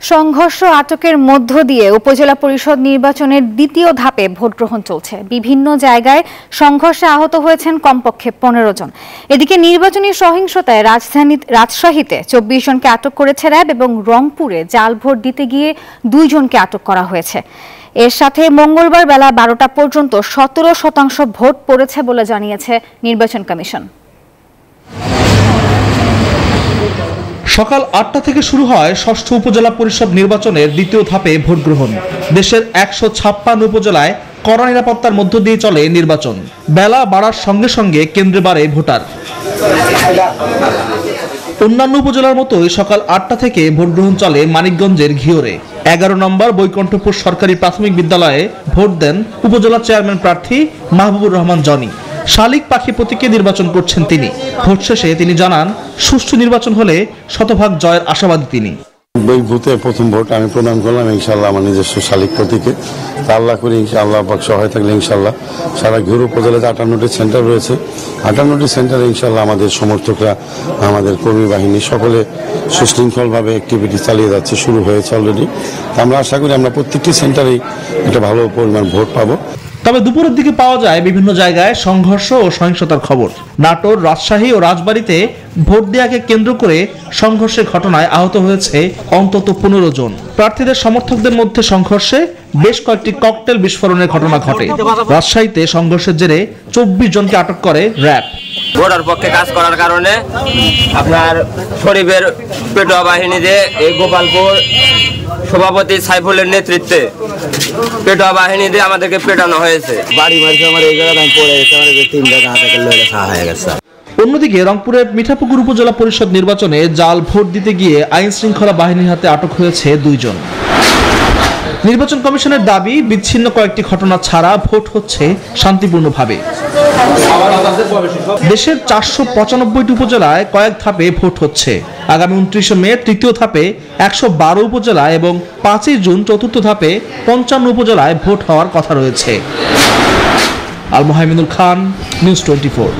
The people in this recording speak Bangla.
সংঘর্ষ আটকের মধ্য দিয়ে উপজেলা পরিষদ নির্বাচনের দ্বিতীয় ধাপে ভোট গ্রহণ চলছে। বিভিন্ন জায়গায় সংঘর্ষে আহত হয়েছেন কমপক্ষে 15 জন। এদিকে নির্বাচনী সহিংসতায় রাজশাহীতে 24 জনকে আটক করেছে র্যাব এবং রংপুরে জাল ভোট দিতে গিয়ে 2 জনকে আটক করা হয়েছে। এর সাথে মঙ্গলবার বেলা 12টা পর্যন্ত 17% ভোট পড়েছে বলে জানিয়েছে নির্বাচন কমিশন। সকাল 8টা থেকে শুরু হয় ষষ্ঠ উপজেলা পরিষদ নির্বাচনের দ্বিতীয় ধাপে ভোট গ্রহণ। দেশের 156 উপজেলায় কড়া নিরাপত্তার মধ্য দিয়ে চলে নির্বাচন। বেলা বাড়ার সঙ্গে সঙ্গে কেন্দ্রে বাড়ে ভোটার। অন্যান্য উপজেলার মতোই সকাল 8টা থেকে ভোট গ্রহণ চলে মানিকগঞ্জের ঘিওরে। 11 নম্বর বৈকণ্ঠপুর সরকারি প্রাথমিক বিদ্যালয়ে ভোট দেন উপজেলা চেয়ারম্যান প্রার্থী মাহবুবুর রহমান জনি। শালিক পাখি প্রতীকে নির্বাচন করছেন তিনি। ভোট শেষে তিনি জানান, সুষ্ঠু নির্বাচন হলে শতভাগ জয়ের আশাবাদী তিনি। এই বুথে প্রথম ভোট আমি প্রদান করলাম ইনশাল্লাহ আমার নিজস্ব শালিক প্রতীকে। আল্লাহ করে ইনশাআল্লাহ পাক সহায় থাকলে ইনশাল্লাহ সারা ঘিওর উপজেলাতে 58টি সেন্টার রয়েছে। 58টি সেন্টারে ইনশাল্লাহ আমাদের সমর্থকরা, আমাদের কর্মী বাহিনী সকলে সুশৃঙ্খলভাবে অ্যাক্টিভিটি চালিয়ে যাচ্ছে, শুরু হয়েছে অলরেডি। আমরা আশা করি আমরা প্রত্যেকটি সেন্টারেই একটা ভালো পরিমাণ ভোট পাবো। তবে দুপুরের দিকে পাওয়া যায় বিভিন্ন জায়গায় সংঘর্ষ ও সহিংসতার খবর। নাটোর, রাজশাহী ও রাজবাড়ীতে ভোট দেওয়াকে কেন্দ্র করে সংঘর্ষের ঘটনায় আহত হয়েছে অন্তত 15 জন। প্রার্থীদের সমর্থকদের মধ্যে সংঘর্ষে বেশ কয়েকটি ককটেল বিস্ফোরণের ঘটনা ঘটে। রাজশাহীতে সংঘর্ষের জেরে 24 জনকে আটক করে র্যাব। ভোটার পক্ষে কাজ করার কারণে আপনার শরীফের পেটোয়া বাহিনীতে এই গোপালপুর সভাপতি সাইফুলের নেতৃত্বে পেটোয়া বাহিনী দিয়ে আমাদেরকে পেটানো হয়েছে। বাড়ি মারছে আমার এই জায়গায় আমি পড়ে গেছে, আমার 3 জায়গা হাতে লয়ে হয়ে গেছে। অন্যদিকে রংপুরের মিঠাপুকুর উপজেলা পরিষদ নির্বাচনে জাল ভোট দিতে গিয়ে আইন শৃঙ্খলা বাহিনীর হাতে আটক হয়েছে 2 জন। নির্বাচন কমিশনের দাবি, বিচ্ছিন্ন কয়েকটি ঘটনা ছাড়া ভোট হচ্ছে শান্তিপূর্ণভাবে। দেশের 495টি উপজেলায় কয়েক ধাপে ভোট হচ্ছে। আগামী 29 মে তৃতীয় ধাপে 112 উপজেলায় এবং 5 জুন চতুর্থ ধাপে 55 উপজেলায় ভোট হওয়ার কথা রয়েছে। আল মোহাইমিনুল খান, নিউজ 24।